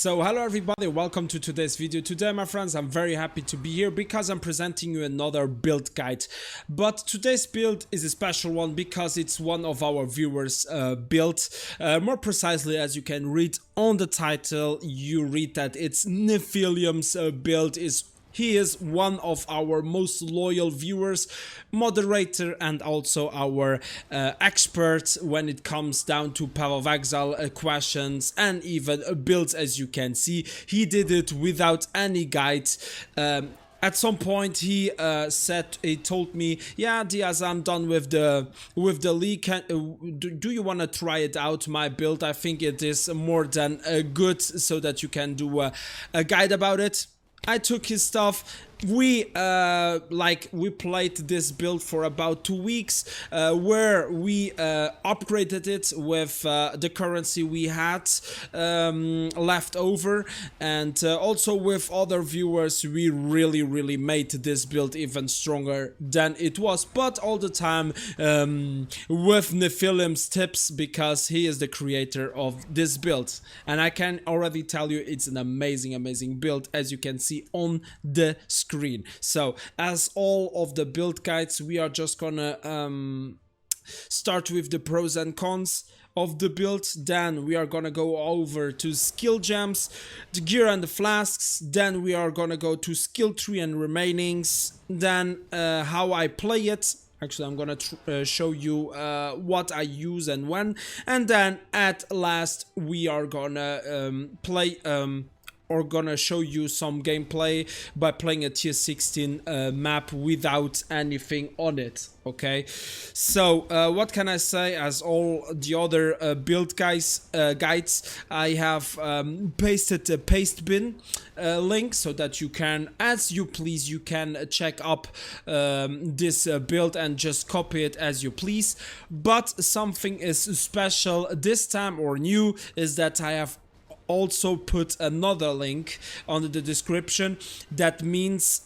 So hello everybody, welcome to today's video. Today my friends, I'm very happy to be here because I'm presenting you another build guide. But today's build is a special one because it's one of our viewers build. More precisely, as you can read on the title, you read that it's Nifilium's build. He is one of our most loyal viewers, moderator, and also our expert when it comes down to Path of Exile questions and even builds. As you can see, he did it without any guide. At some point he told me, yeah, Diaz, I'm done with the league. Do you want to try it out, my build? I think it is more than good so that you can do a guide about it. I took his stuff. We played this build for about 2 weeks, where we upgraded it with the currency we had left over, and also with other viewers we really made this build even stronger than it was, but all the time with Nifilium's tips, because he is the creator of this build. And I can already tell you it's an amazing build, as you can see on the screen. So as all of the build guides, we are just gonna start with the pros and cons of the build. Then we are gonna go over to skill gems, the gear and the flasks. Then we are gonna go to skill tree and remainings. Then how I play it. Actually, I'm gonna show you what I use and when. And then at last we are gonna or gonna show you some gameplay by playing a T16 map without anything on it. Okay, so what can I say? As all the other build guides, I have pasted the Pastebin link so that you can, as you please, you can check up this build and just copy it as you please. But something is special this time, or new, is that I have also put another link under the description. That means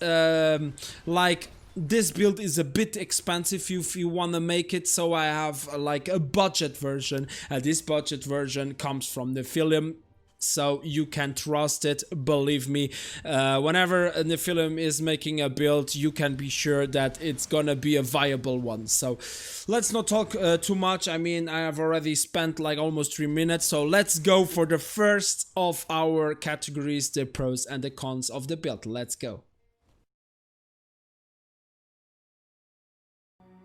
like, this build is a bit expensive if you want to make it, so I have like a budget version. This budget version comes from Nifilium, so you can trust it. Believe me, whenever Nifilium is making a build, you can be sure that it's gonna be a viable one. So let's not talk too much. I mean, I have already spent like almost 3 minutes, so let's go for the first of our categories, the pros and the cons of the build. Let's go.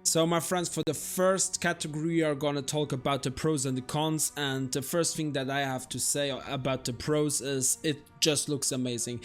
So my friends, for the first category we are gonna talk about the pros and the cons, and the first thing that I have to say about the pros is it just looks amazing.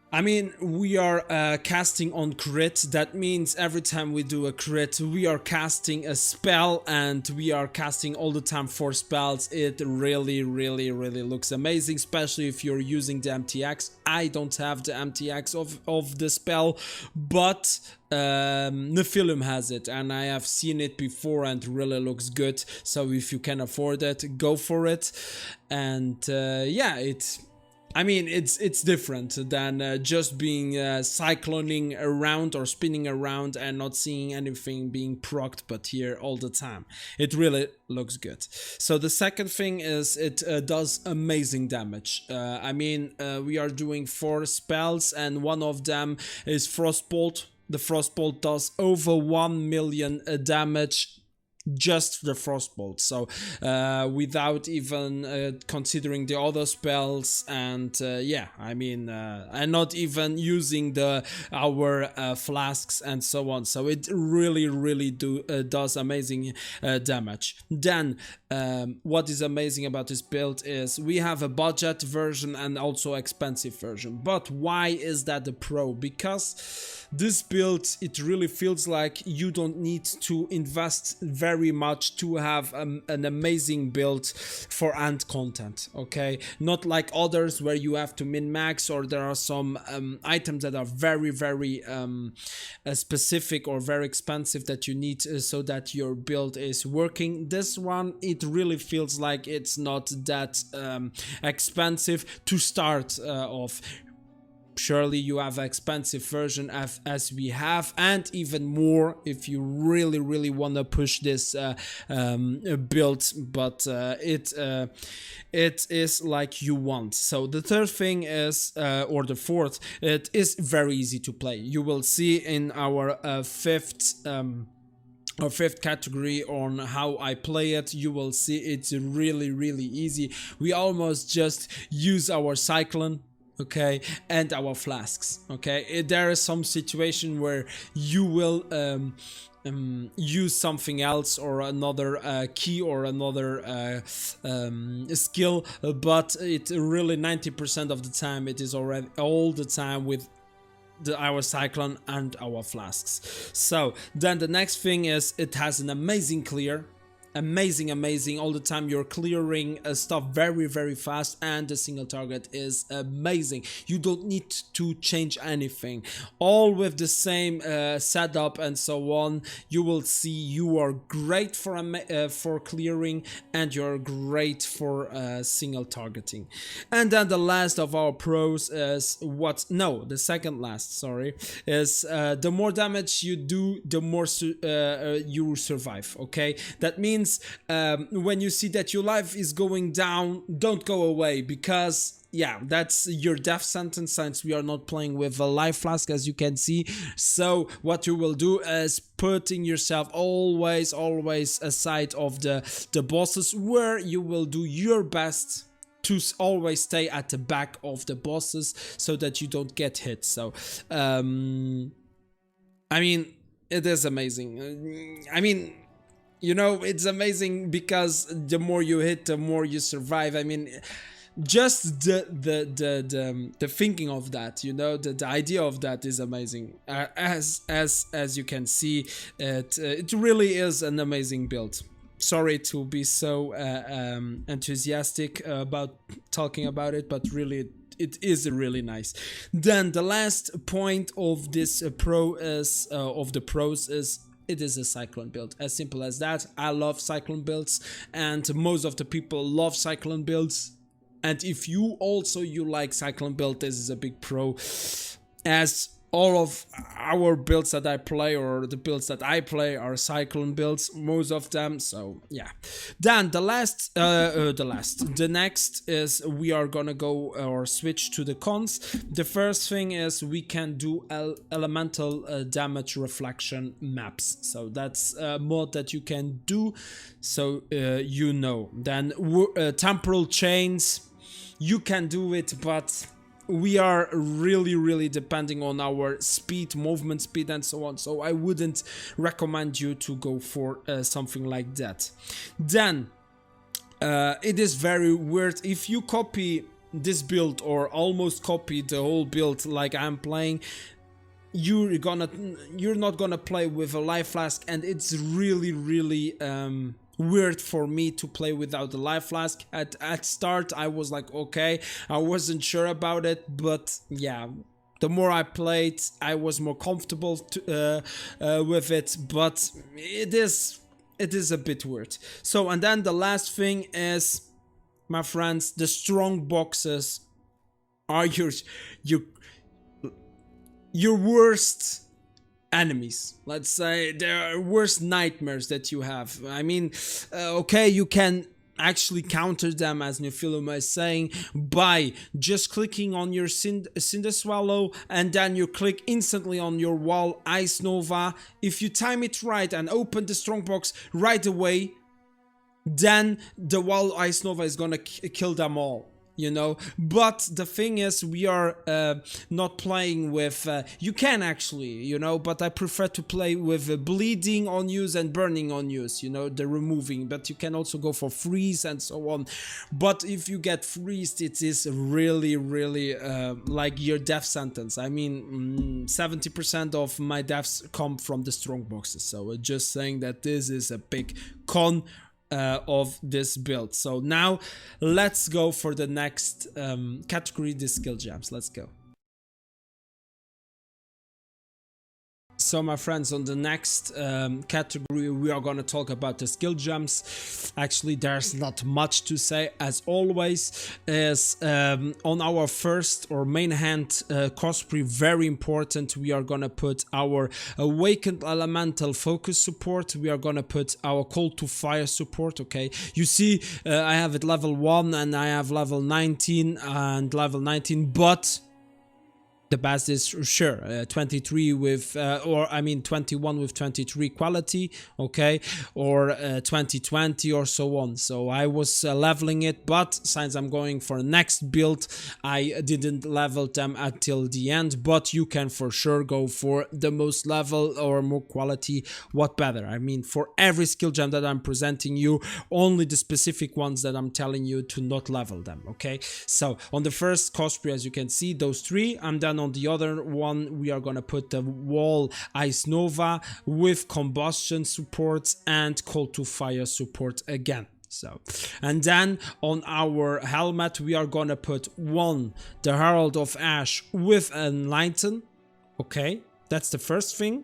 I mean, we are casting on crit. That means every time we do a crit, we are casting a spell, and we are casting all the time 4 spells. It really looks amazing, especially if you're using the MTX. I don't have the MTX of the spell, but Nifilium has it, and I have seen it before and really looks good. So if you can afford it, go for it. And yeah, I mean, it's different than just being cycloning around or spinning around and not seeing anything being procced, but here all the time. It really looks good. So the second thing is it does amazing damage. I mean, we are doing 4 spells, and one of them is Frostbolt. The Frostbolt does over 1 million damage. Just the Frostbolt, so without even considering the other spells, and yeah, I mean, and not even using our flasks and so on. So it really does amazing damage. Then what is amazing about this build is we have a budget version and also expensive version. But why is that the pro? Because this build, it really feels like you don't need to invest very much to have an amazing build for end content. Okay, not like others where you have to min-max, or there are some items that are very specific or very expensive that you need so that your build is working. This one, it really feels like it's not that expensive to start off. surely you have an expensive version as we have, and even more if you really want to push this build, but it is like you want. So the third thing is, or the fourth, it is very easy to play. You will see in our fifth category on how I play it, you will see it's really easy. We almost just use our Cyclone, okay, and our Flasks, okay. There is some situation where you will use something else or another key or another skill, but it really 90% of the time it is already all the time with our Cyclone and our Flasks. So then the next thing is it has an amazing clear. Amazing all the time. You're clearing stuff very fast, and the single target is amazing. You don't need to change anything, all with the same setup and so on. You will see you are great for clearing, and you're great for single targeting. And then the last of our pros is the second last, sorry, is the more damage you do, the more you survive, okay. That means when you see that your life is going down, don't go away, because yeah, that's your death sentence, since we are not playing with a life flask, as you can see. So what you will do is putting yourself always aside of the bosses, where you will do your best to always stay at the back of the bosses so that you don't get hit. So I mean, it is amazing. I mean, you know, it's amazing because the more you hit, the more you survive. I mean, just the thinking of that, you know, the idea of that is amazing. As you can see, it really is an amazing build. Sorry to be so enthusiastic about talking about it, but really it is really nice. Then the last point of this of the pros is, it is a Cyclone build, as simple as that. I love Cyclone builds, and most of the people love Cyclone builds. And if you like Cyclone build, this is a big pro, as all of our builds that I play, or the builds that I play, are Cyclone builds, most of them. So yeah. Then the next is we are gonna go or switch to the cons. The first thing is we can do elemental damage reflection maps. So that's a mod that you can do. So you know. Then temporal chains, you can do it, but we are really depending on our speed, movement speed, and so on. So I wouldn't recommend you to go for something like that. Then it is very weird if you copy this build, or almost copy the whole build like I'm playing. You're not gonna play with a life flask, and it's really weird for me to play without the life flask. At start I was like, okay, I wasn't sure about it, but yeah, the more I played, I was more comfortable with it, but it is a bit weird. So, and then the last thing is, my friends, the strong boxes are your worst enemies. Let's say they're worst nightmares that you have. I mean, okay, you can actually counter them, as Nifilium is saying, by just clicking on your Cinder Swallow, and then you click instantly on your wall Ice Nova. If you time it right and open the strong box right away, then the wall Ice Nova is gonna kill them all, you know. But the thing is, we are not playing with you can actually, you know, but I prefer to play with bleeding on use and burning on use, you know, the removing. But you can also go for freeze and so on. But if you get freezed, it is really like your death sentence. I mean, 70% of my deaths come from the strong boxes. So just saying that this is a big con of this build. So now let's go for the next category, the skill gems. Let's go. So my friends, on the next category we are going to talk about the skill gems. Actually, there's not much to say, as always. Is on our first or main hand cosplay, very important, we are going to put our awakened elemental focus support. We are going to put our call to fire support. Okay, you see I have it level 1 and I have level 19 and level 19, but the best is sure 23 with or I mean 21 with 23 quality, okay, or 2020 or so on. So I was leveling it, but since I'm going for next build, I didn't level them until the end. But you can for sure go for the most level or more quality, what better. I mean, for every skill gem that I'm presenting you, only the specific ones that I'm telling you to not level them, okay. So on the first cosplay, as you can see, those three, and then on the other one we are gonna put the wall ice nova with combustion support and call to fire support again. So, and then on our helmet we are gonna put one, the Herald of Ash with enlighten, okay, that's the first thing.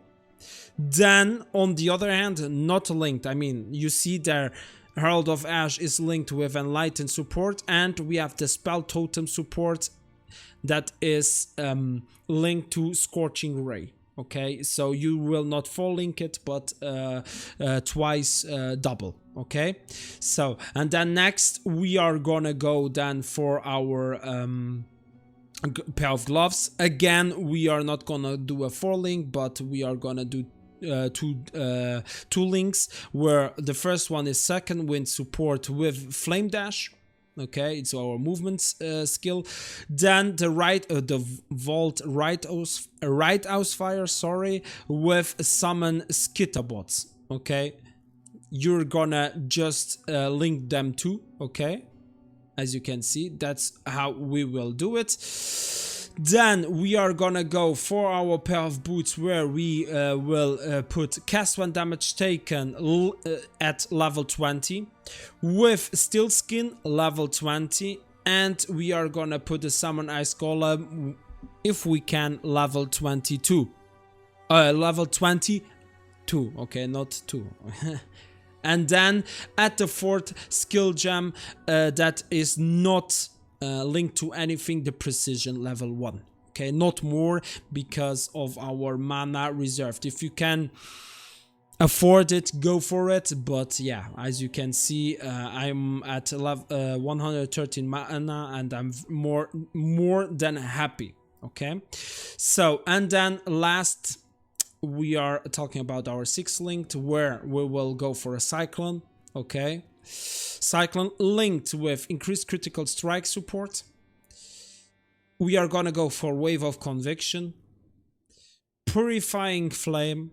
Then on the other hand, not linked, I mean, you see there Herald of Ash is linked with enlighten support, and we have the spell totem support that is linked to Scorching Ray, okay. So you will not full link it, but twice double, okay. So, and then next we are gonna go then for our pair of gloves. Again, we are not gonna do a 4 link, but we are gonna do two links, where the first one is second wind support with flame dash. Okay, it's our movement skill. Then the vault right house fire, sorry, with summon skitterbots. Okay, you're gonna just link them two. Okay, as you can see, that's how we will do it. Then we are gonna go for our pair of boots, where we will put cast when damage taken at level 20 with steel skin level 20, and we are gonna put the summon ice golem, if we can, level 22, level 22, okay, not 2. And then at the fourth skill gem that is not linked to anything, the precision level 1, okay, not more, because of our mana reserved. If you can afford it, go for it, but yeah, as you can see, I'm at 113 mana and I'm more than happy, okay. So, and then last we are talking about our 6th linked, where we will go for a cyclone, okay. Cyclone linked with increased critical strike support. We are gonna go for wave of conviction, purifying flame,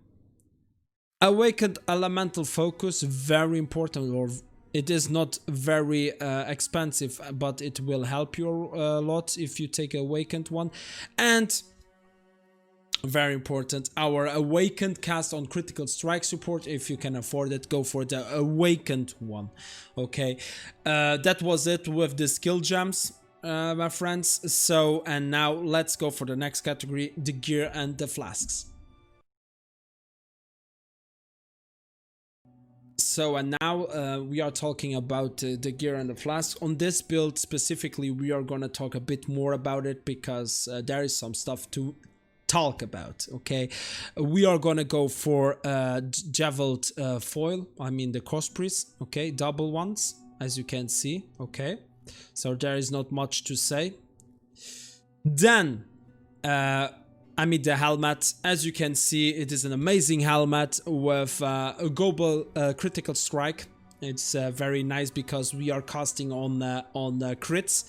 awakened elemental focus, very important, or it is not very expensive, but it will help you a lot if you take awakened one. And very important, our awakened cast on critical strike support. If you can afford it, go for the awakened one, okay. That was it with the skill gems, my friends. So, and now let's go for the next category, the gear and the flasks. So, and now we are talking about the gear and the flasks. On this build specifically, we are gonna talk a bit more about it, because there is some stuff to talk about, okay. We are gonna go for javeled foil, I mean the cosplays, okay, double ones, as you can see, okay. So there is not much to say. Then I mean the helmet, as you can see, it is an amazing helmet with a global critical strike. It's very nice because we are casting on crits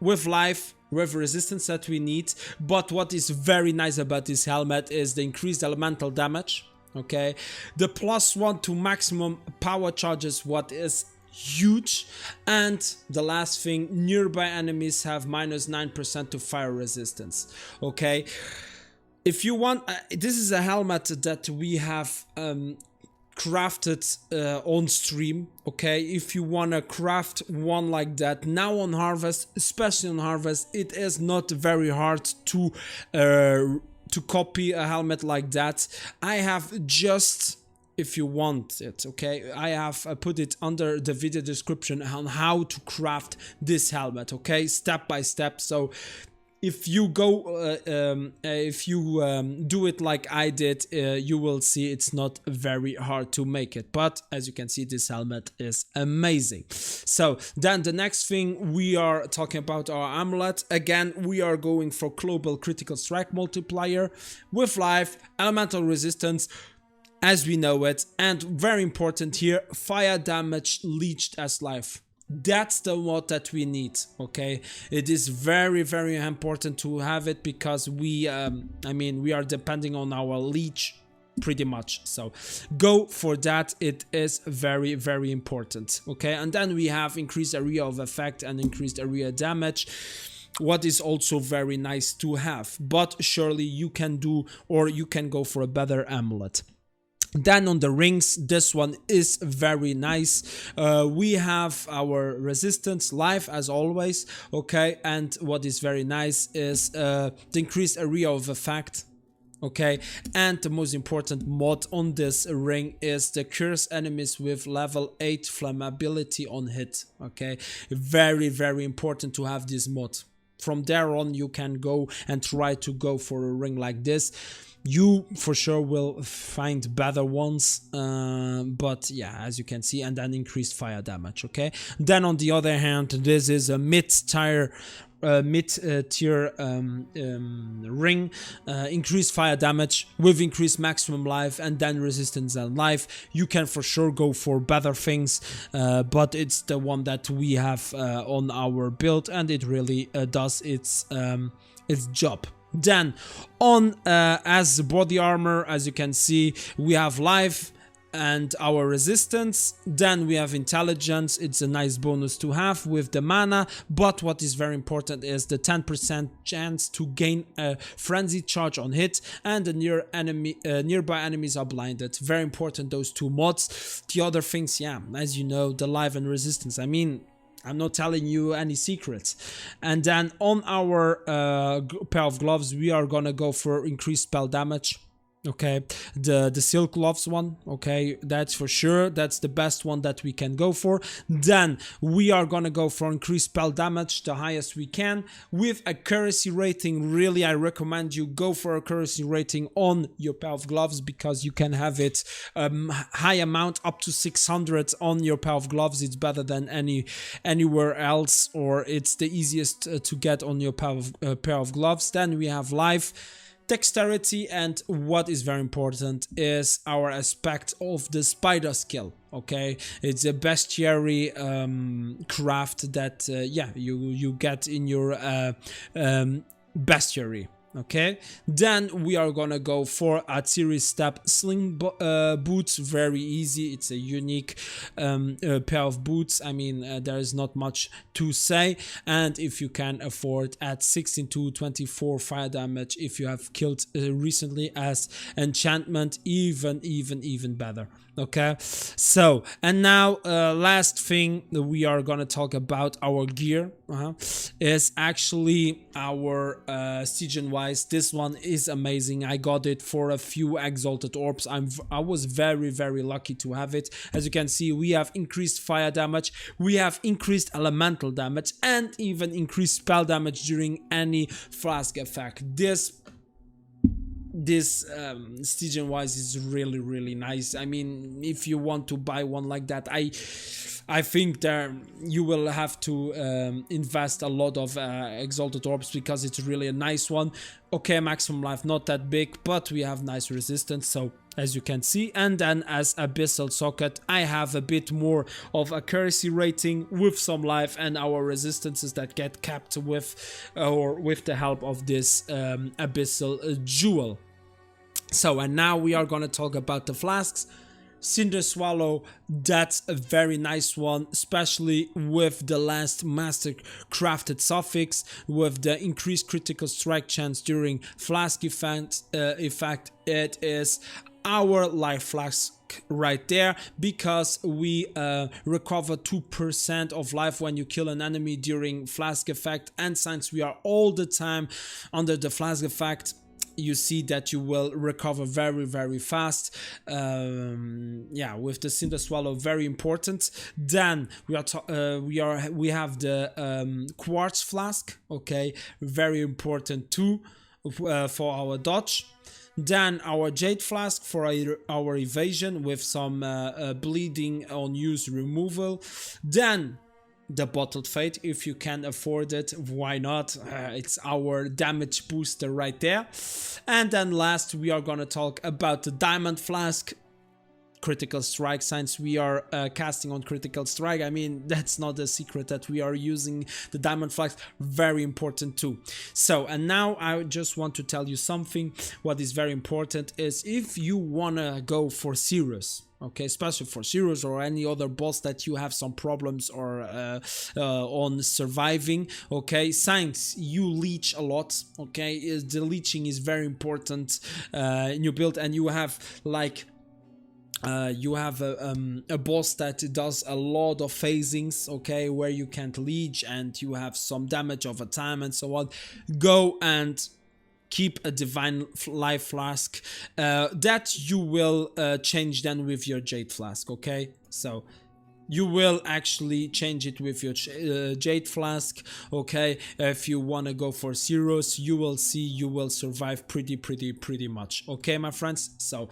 with life, with resistance that we need. But what is very nice about this helmet is the increased elemental damage, okay. The +1 to maximum power charges, what is huge. And the last thing, nearby enemies have -9% to fire resistance, okay. If you want, this is a helmet that we have crafted on stream, okay. If you wanna craft one like that now on Harvest, especially on Harvest, it is not very hard to to copy a helmet like that, I have just, if you want it, okay, I have put it under the video description on how to craft this helmet, okay, step by step. So if you go do it like I did, you will see it's not very hard to make it. But as you can see, this helmet is amazing. So then the next thing, we are talking about our amulet. Again, we are going for global critical strike multiplier with life, elemental resistance as we know it, and very important here, fire damage leached as life. That's the mod that we need, okay? It is very, very important to have it because we, I mean, we are depending on our leech pretty much. So go for that. It is very, very important, okay? And then we have increased area of effect and increased area damage, what is also very nice to have. But surely you can do, or you can go for a better amulet. Then on the rings, this one is very nice. We have our resistance, life as always, okay, and what is very nice is the increased area of effect, okay, and the most important mod on this ring is the curse enemies with level 8 flammability on hit, okay. Very, very important to have this mod. From there on, you can go and try to go for a ring like this. You for sure will find better ones, but yeah, as you can see, and then increased fire damage, okay. Then on the other hand, this is a mid-tier ring, increased fire damage with increased maximum life and then resistance and life. You can for sure go for better things, but it's the one that we have on our build, and it really does its job. Then on as body armor, as you can see, we have life and our resistance. Then we have intelligence. It's a nice bonus to have with the mana, but what is very important is the 10% chance to gain a frenzy charge on hit, and the nearby enemies are blinded. Very important, those two mods. The other things, yeah, as you know, the life and resistance, I mean, I'm not telling you any secrets. And then on our pair of gloves, we are gonna go for increased spell damage. Okay, the silk gloves one, okay, that's for sure, that's the best one that we can go for. Then we are gonna go for increased spell damage, the highest we can, with accuracy rating. Really, I recommend you go for accuracy rating on your pair of gloves, because you can have it high amount, up to 600 on your pair of gloves. It's better than anywhere else, or it's the easiest to get on your pair of gloves. Then we have life, dexterity, and what is very important is our aspect of the spider skill, okay. It's a bestiary craft that yeah, you get in your bestiary, okay. Then we are gonna go for a series step sling boots. Very easy, it's a unique pair of boots. I mean, there is not much to say, and if you can afford, at 16 to 24 fire damage if you have killed recently as enchantment, even better, okay. So, and now last thing that we are gonna talk about, our gear is actually our Stygian wise. This one is amazing. I got it for a few exalted orbs. I was very lucky to have it. As you can see, we have increased fire damage, we have increased elemental damage, and even increased spell damage during any flask effect. This Stygian wise is really nice. I mean, if you want to buy one like that, I think there you will have to invest a lot of exalted orbs, because it's really a nice one. Okay, maximum life not that big, but we have nice resistance, so as you can see. And then as abyssal socket, I have a bit more of accuracy rating with some life, and our resistances that get capped with the help of this abyssal jewel. So, and now we are gonna talk about the flasks. Cinder Swallow, that's a very nice one, especially with the last master crafted suffix, with the increased critical strike chance during flask effect. It is our life flask right there, because we recover 2% of life when you kill an enemy during flask effect, and since we are all the time under the flask effect, you see that you will recover very fast. Yeah, with the Cinder Swallow, very important. Then we have the Quartz Flask, okay, very important too, for our dodge. Then our Jade Flask for our evasion with some bleeding on use removal. Then the Bottled Fate, if you can afford it, why not? It's our damage booster right there. And then last, we are gonna talk about the Diamond Flask. Critical Strike, since we are casting on Critical Strike. I mean, that's not a secret that we are using the Diamond Flask, very important too. So, and now I just want to tell you something. What is very important is if you wanna go for Cirrus, okay, especially for Cirrus or any other boss that you have some problems or on surviving, okay, since you leech a lot, okay, the leeching is very important in your build, and you have like you have a boss that does a lot of phasings, okay, where you can't leech and you have some damage over time and so on. Go and keep a Divine Life Flask that you will change then with your Jade Flask, okay? So you will actually change it with your Jade Flask, okay? If you want to go for Zeros, you will see you will survive pretty much, okay, my friends? So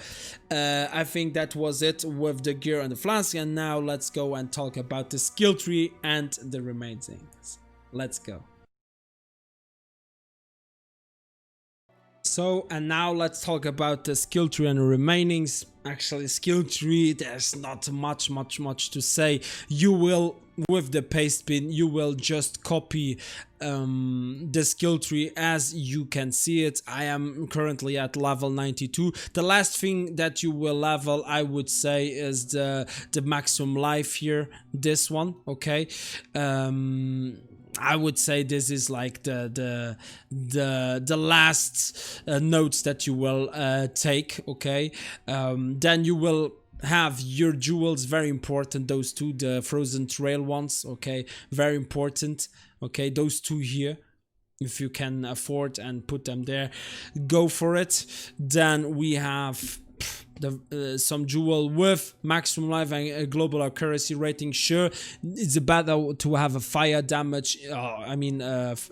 I think that was it with the gear and the flask, and now let's go and talk about the skill tree and the remaining things. Let's go. So, and now let's talk about the skill tree and the remainings. Actually, skill tree, there's not much to say. You will, with the Pastebin, you will just copy the skill tree as you can see it. I am currently at level 92. The last thing that you will level, I would say, is the maximum life here, this one, okay? I would say this is like the last notes that you will take, okay? Then you will have your jewels, very important, those two, the Frozen Trail ones, okay? Very important, okay? Those two here, if you can afford and put them there, go for it. Then we have some jewel with maximum life and a global accuracy rating. Sure, it's better to have a fire damage,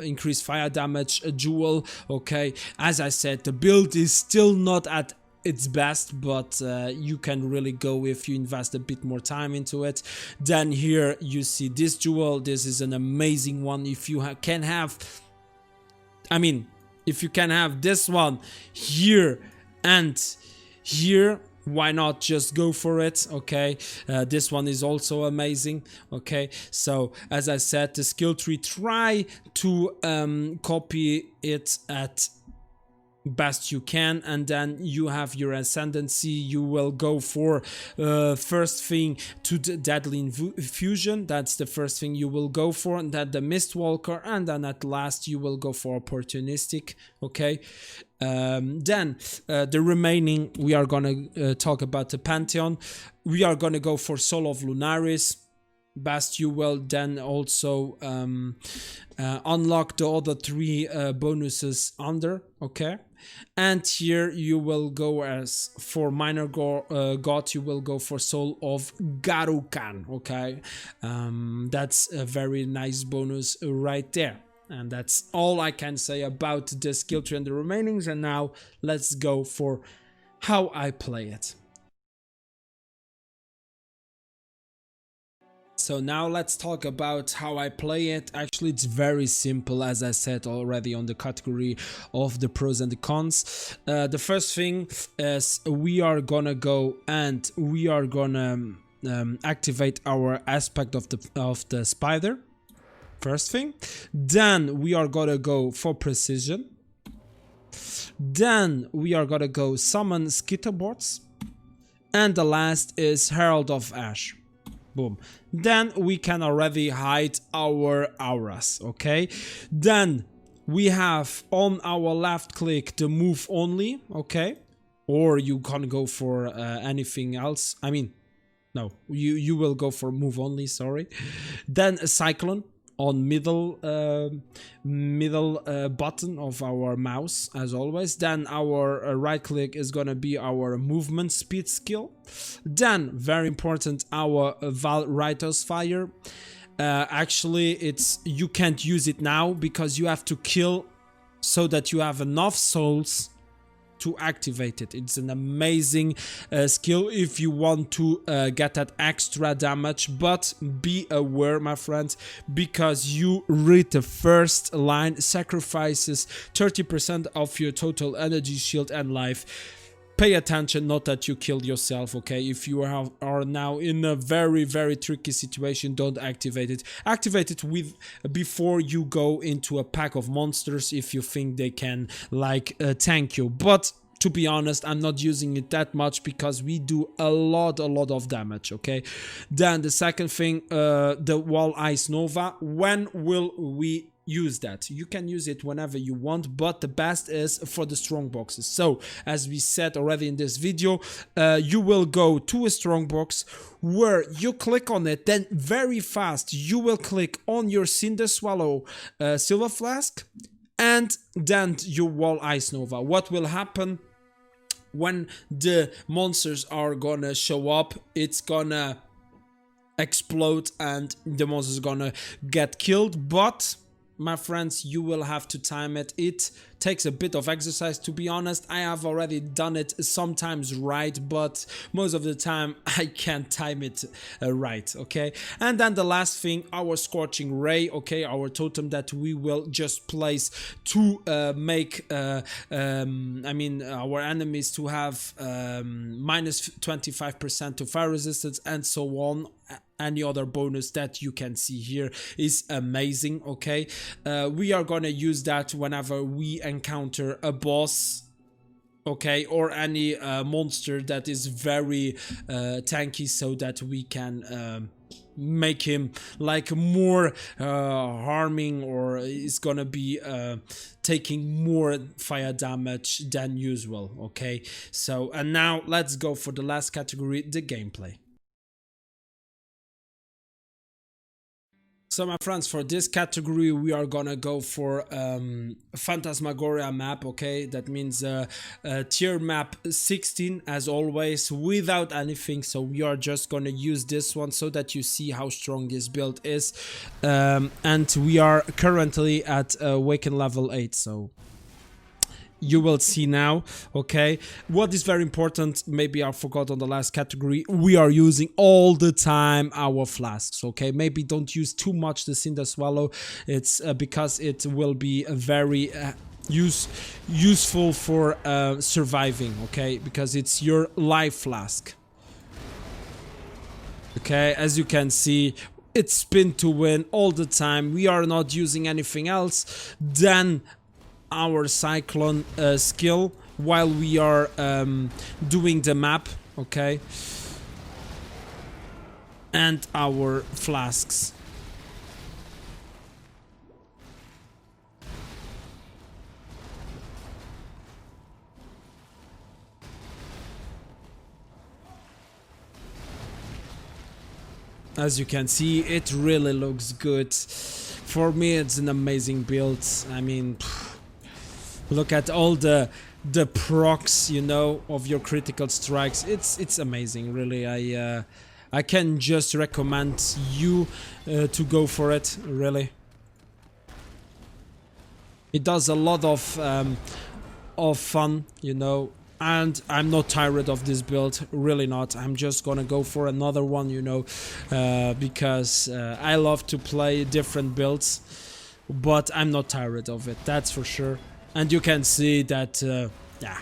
increased fire damage jewel, okay? As I said, the build is still not at its best, but you can really go if you invest a bit more time into it. Then here you see this jewel. This is an amazing one. If you can have, if you can have this one here and here, why not just go for it, okay? This one is also amazing, okay? So as I said, the skill tree, try to copy it at best you can, and then you have your ascendancy. You will go for first thing to the deadly infusion. That's the first thing you will go for, and then the Mistwalker, and then at last you will go for opportunistic, okay? Then the remaining, we are gonna talk about the Pantheon. We are gonna go for Soul of Lunaris. Best you will then also unlock the other three bonuses under, okay? And here you will go as for minor god, you will go for Soul of Garukan, okay? That's a very nice bonus right there. And that's all I can say about the skill tree and the remainings. And now let's go for how I play it. So now let's talk about how I play it. Actually, it's very simple, as I said already on the category of the pros and the cons. The first thing is we are gonna go and we are gonna activate our aspect of the spider. First thing. Then we are gonna go for precision. Then we are gonna go summon skitterboards. And the last is Herald of Ash. Boom. Then we can already hide our auras, okay? Then we have on our left click the move only, okay? Or you can go for anything else. No, you will go for move only, sorry. Then a cyclone, on middle button of our mouse, as always. Then our right click is gonna be our movement speed skill. Then, very important, our Valritos fire. Actually, you can't use it now because you have to kill so that you have enough souls to activate it. It's an amazing skill if you want to get that extra damage, but be aware, my friends, because you read the first line, sacrifices 30% of your total energy, shield and life. Pay attention, not that you killed yourself, okay? If you are now in a very, very tricky situation, don't activate it. Activate it before you go into a pack of monsters if you think they can, like, tank you. But to be honest, I'm not using it that much because we do a lot of damage, okay? Then the second thing, the Wall Ice Nova. When will we use that? You can use it whenever you want, but the best is for the strong boxes. So as we said already in this video, you will go to a strong box where you click on it, then very fast you will click on your Cinder Swallow Silver Flask and then your Wall Ice Nova. What will happen when the monsters are gonna show up? It's gonna explode and the monster is gonna get killed, but my friends, you will have to time it. It takes a bit of exercise, to be honest. I have already done it sometimes right, but most of the time I can't time it right, okay? And then the last thing, our Scorching Ray, okay? Our totem that we will just place to make, our enemies to have minus 25% to fire resistance and so on. Any other bonus that you can see here is amazing, okay? We are gonna use that whenever we encounter a boss, okay, or any monster that is very tanky, so that we can make him like more harming, or is gonna be taking more fire damage than usual, okay? So, and now let's go for the last category, the gameplay. So my friends, for this category we are gonna go for Phantasmagoria map, okay? That means tier map 16 as always, without anything. So we are just gonna use this one so that you see how strong this build is. And we are currently at Awaken level 8, so you will see now, okay? What is very important, maybe I forgot on the last category, we are using all the time our flasks, okay? Maybe don't use too much the Cinder Swallow. It's because it will be very useful for surviving, okay? Because it's your life flask. Okay, as you can see, it's spin to win all the time. We are not using anything else than our Cyclone skill while we are doing the map, okay? And our flasks. As you can see, it really looks good. For me, it's an amazing build. I mean, look at all the procs, you know, of your critical strikes. It's amazing, really. I can just recommend you to go for it, really. It does a lot of fun, you know, and I'm not tired of this build, really not. I'm just gonna go for another one, you know, because I love to play different builds, but I'm not tired of it, that's for sure. And you can see that, yeah,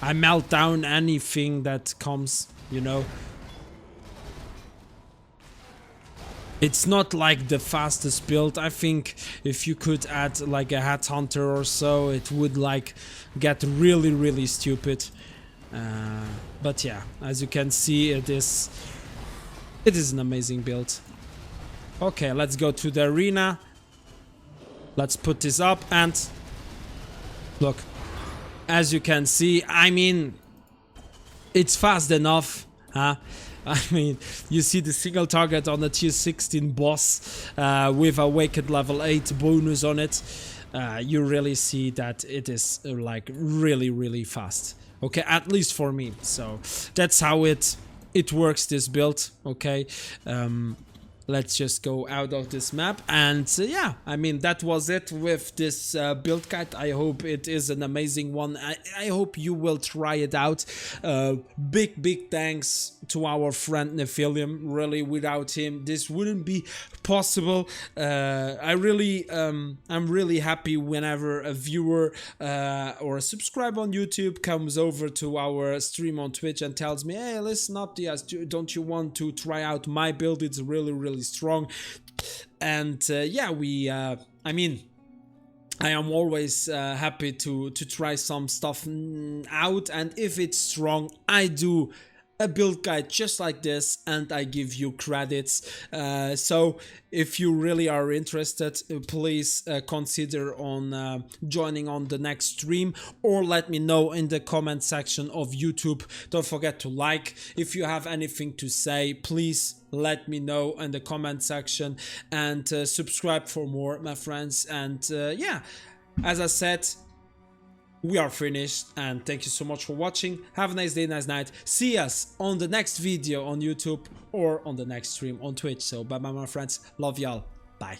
I melt down anything that comes, you know. It's not like the fastest build. I think if you could add like a Headhunter or so, it would like get really stupid. But yeah, as you can see, it is an amazing build. Okay, let's go to the arena. Let's put this up and look, as you can see, I mean, it's fast enough, huh? I mean, you see the single target on the tier 16 boss with Awakened level 8 bonus on it. You really see that it is like really fast. Okay, at least for me. So that's how it works, this build. Okay, let's just go out of this map, and yeah, I mean, that was it with this build guide. I hope it is an amazing one. I hope you will try it out. Big thanks to our friend Nifilium. Really, without him this wouldn't be possible. I'm really happy whenever a viewer or a subscriber on YouTube comes over to our stream on Twitch and tells me, hey, listen up, Diaz, don't you want to try out my build? It's really strong. And yeah, I mean, I am always happy to try some stuff out, and if it's strong, I do a build guide just like this and I give you credits. So if you really are interested, please consider on joining on the next stream, or let me know in the comment section of YouTube. Don't forget to like. If you have anything to say, please let me know in the comment section, and subscribe for more, my friends. And yeah, as I said, we are finished, and thank you so much for watching. Have a nice day, nice night. See us on the next video on YouTube or on the next stream on Twitch. So bye bye, my friends. Love y'all. Bye.